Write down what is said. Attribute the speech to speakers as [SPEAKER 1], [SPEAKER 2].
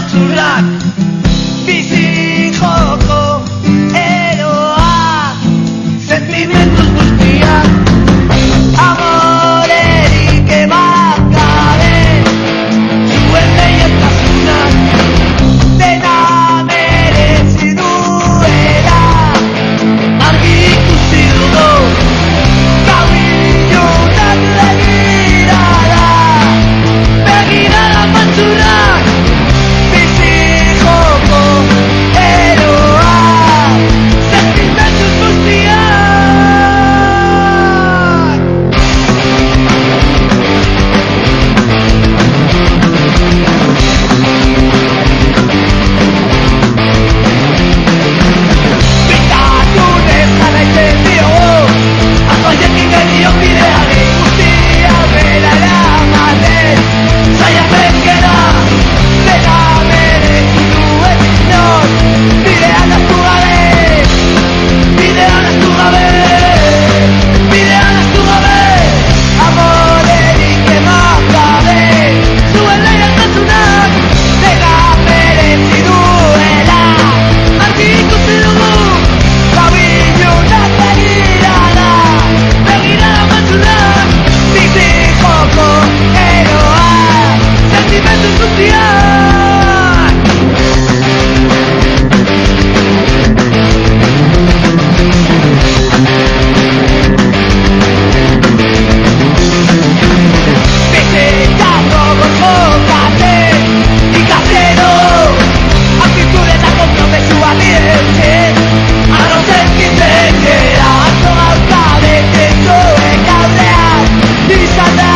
[SPEAKER 1] maltzurrak bizi joko eroak sentimentuz guztiak amorerik eman gabe zuen leialtasunak dena merezi duela argi ikusi dugu gau ilunak begirada maltzurrak bizi joko eroak sentimentuz guztiak Bitatunez jarraitzen diogu Azoiekin genion bideari guztia bera eramaten Saiatzen gera dena merezi duen inon Bidean ahaztu gabe Bidean ahaztu gabe Bidean ahaztu gabe Amorerik eman gabe Zuen leialtasunak dena merezi duela Argi ikusi dugu gau ilunak begirada maltzurrak bizi joko eroak sentimentuz guztiak Bizitza gogor jokatzen ikastero Aktitude eta konpromesua direntzen Arrozen kintzen gera Atzo gauza betezoek aurrean Izan da